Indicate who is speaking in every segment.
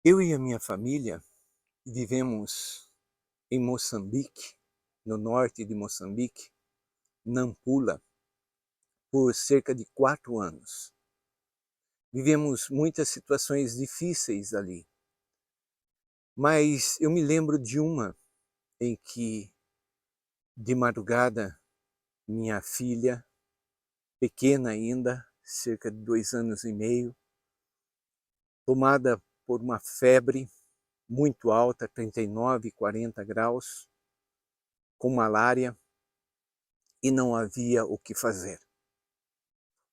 Speaker 1: Eu e a minha família vivemos em Moçambique, no norte de Moçambique, Nampula, por cerca de 4 anos. Vivemos muitas situações difíceis ali, mas eu me lembro de uma em que, de madrugada, minha filha, pequena ainda, cerca de 2 anos e meio, tomada por uma febre muito alta, 39, 40 graus, com malária, e não havia o que fazer.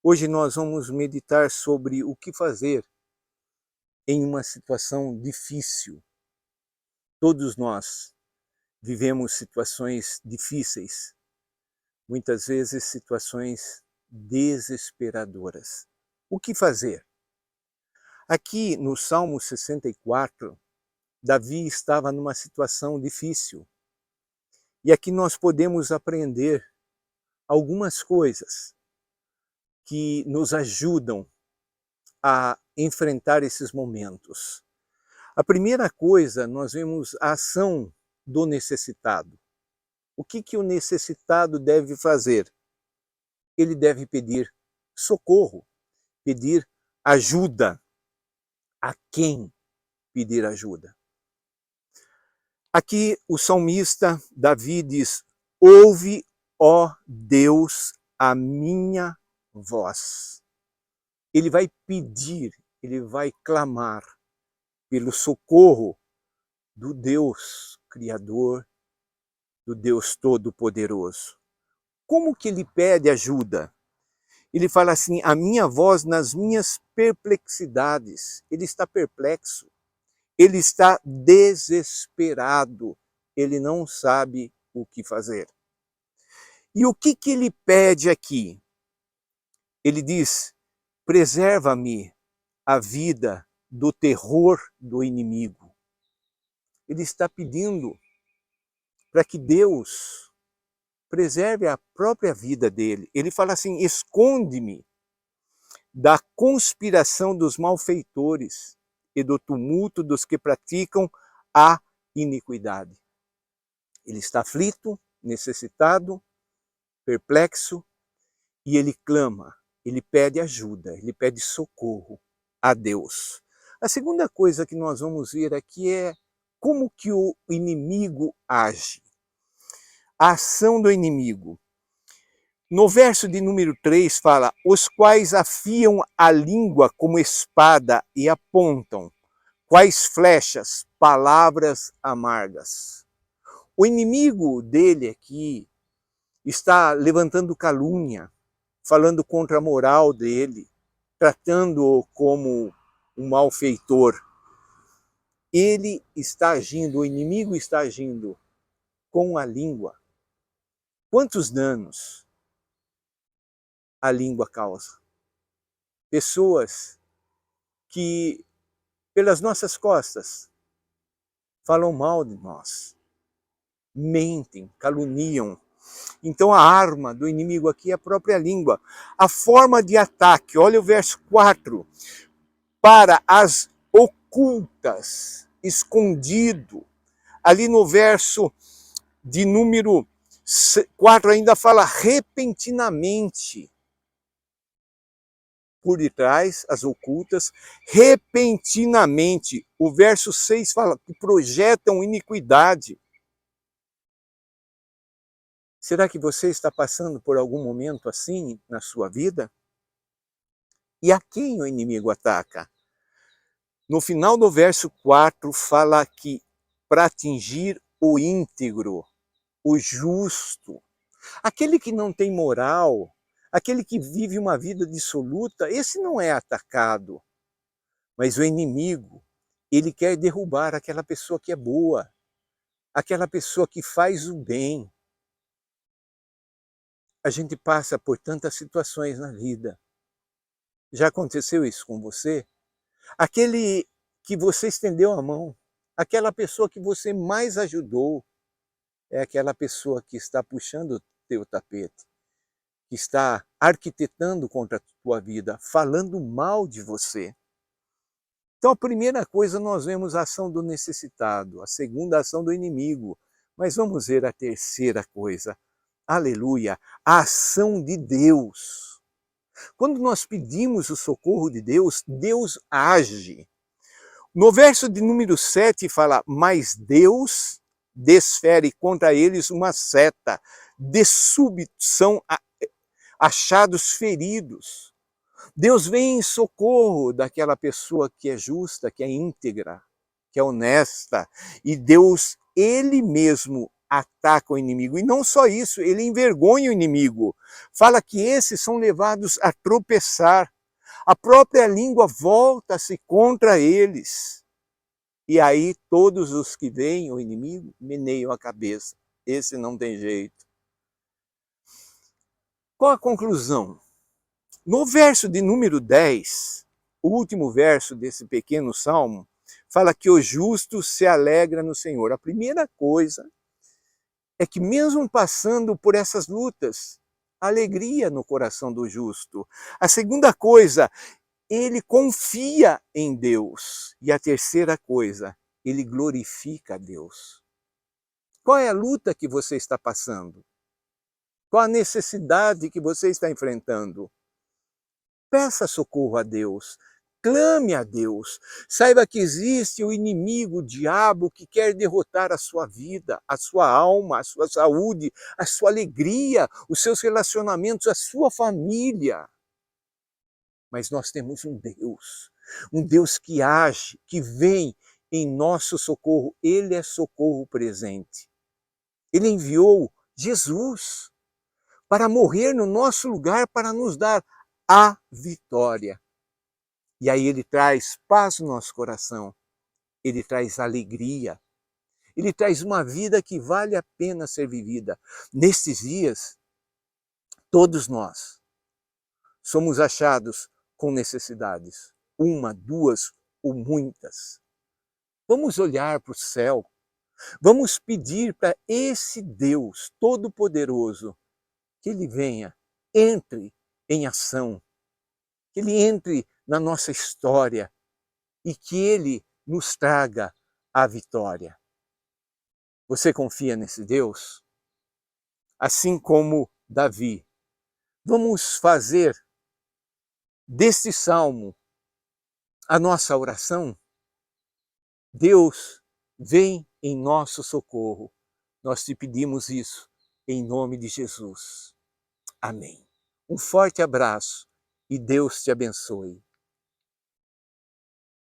Speaker 1: Hoje nós vamos meditar sobre o que fazer em uma situação difícil. Todos nós vivemos situações difíceis, muitas vezes situações desesperadoras. O que fazer? Aqui no Salmo 64, Davi estava numa situação difícil. E aqui nós podemos aprender algumas coisas que nos ajudam a enfrentar esses momentos. A primeira coisa, nós vemos a ação do necessitado. O que o necessitado deve fazer? Ele deve pedir socorro, pedir ajuda. A quem pedir ajuda? Aqui o salmista Davi diz: ouve, ó Deus, a minha voz. Ele vai pedir, ele vai clamar pelo socorro do Deus Criador, do Deus Todo-Poderoso. Como que ele pede ajuda? Ele fala assim: a minha voz nas minhas perplexidades. Ele está perplexo, ele está desesperado, ele não sabe o que fazer. E o que ele pede aqui? Ele diz: preserva-me a vida do terror do inimigo. Ele está pedindo para que Deus preserve a própria vida dele. Ele fala assim: esconde-me da conspiração dos malfeitores e do tumulto dos que praticam a iniquidade. Ele está aflito, necessitado, perplexo, e ele clama, ele pede ajuda, ele pede socorro a Deus. A segunda coisa que nós vamos ver aqui é como que o inimigo age. A ação do inimigo. No verso de número 3 fala: os quais afiam a língua como espada e apontam, quais flechas, palavras amargas. O inimigo dele aqui está levantando calúnia, falando contra a moral dele, tratando-o como um malfeitor. Ele está agindo, o inimigo está agindo com a língua. Quantos danos a língua causa? Pessoas que, pelas nossas costas, falam mal de nós, mentem, caluniam. Então a arma do inimigo aqui é a própria língua. A forma de ataque, olha o verso 4, para as ocultas, escondido. Ali no verso de número 4 ainda fala repentinamente. Por detrás, as ocultas, repentinamente. O verso 6 fala que projetam iniquidade. Será que você está passando por algum momento assim na sua vida? E a quem o inimigo ataca? No final do verso 4 fala que para atingir o íntegro, o justo, aquele que não tem moral, aquele que vive uma vida dissoluta, esse não é atacado. Mas o inimigo, ele quer derrubar aquela pessoa que é boa, aquela pessoa que faz o bem. A gente passa por tantas situações na vida. Já aconteceu isso com você? Aquele que você estendeu a mão, aquela pessoa que você mais ajudou, é aquela pessoa que está puxando o teu tapete, que está arquitetando contra a tua vida, falando mal de você. Então a primeira coisa nós vemos a ação do necessitado, a segunda a ação do inimigo, mas vamos ver a terceira coisa, aleluia, a ação de Deus. Quando nós pedimos o socorro de Deus, Deus age. No verso de número 7 fala, mas Deus desfere contra eles uma seta, de súbito são achados feridos. Deus vem em socorro daquela pessoa que é justa, que é íntegra, que é honesta, e Deus, Ele mesmo ataca o inimigo. E não só isso, Ele envergonha o inimigo. Fala que esses são levados a tropeçar. A própria língua volta-se contra eles. E aí todos os que veem o inimigo meneiam a cabeça. Esse não tem jeito. Qual a conclusão? No verso de número 10, o último verso desse pequeno salmo, fala que o justo se alegra no Senhor. A primeira coisa é que mesmo passando por essas lutas, alegria no coração do justo. A segunda coisa, ele confia em Deus. E a terceira coisa, ele glorifica a Deus. Qual é a luta que você está passando? Qual a necessidade que você está enfrentando? Peça socorro a Deus, clame a Deus. Saiba que existe o inimigo, o diabo, que quer derrotar a sua vida, a sua alma, a sua saúde, a sua alegria, os seus relacionamentos, a sua família. Mas nós temos um Deus que age, que vem em nosso socorro. Ele é socorro presente. Ele enviou Jesus para morrer no nosso lugar, para nos dar a vitória. E aí ele traz paz no nosso coração, ele traz alegria, ele traz uma vida que vale a pena ser vivida. Nestes dias, todos nós somos achados com necessidades, uma, duas ou muitas. Vamos olhar para o céu, vamos pedir para esse Deus Todo-Poderoso que ele venha, entre em ação, que ele entre na nossa história e que ele nos traga a vitória. Você confia nesse Deus? Assim como Davi, vamos fazer deste salmo a nossa oração? Deus, vem em nosso socorro. Nós te pedimos isso em nome de Jesus. Amém. Um forte abraço e Deus te abençoe.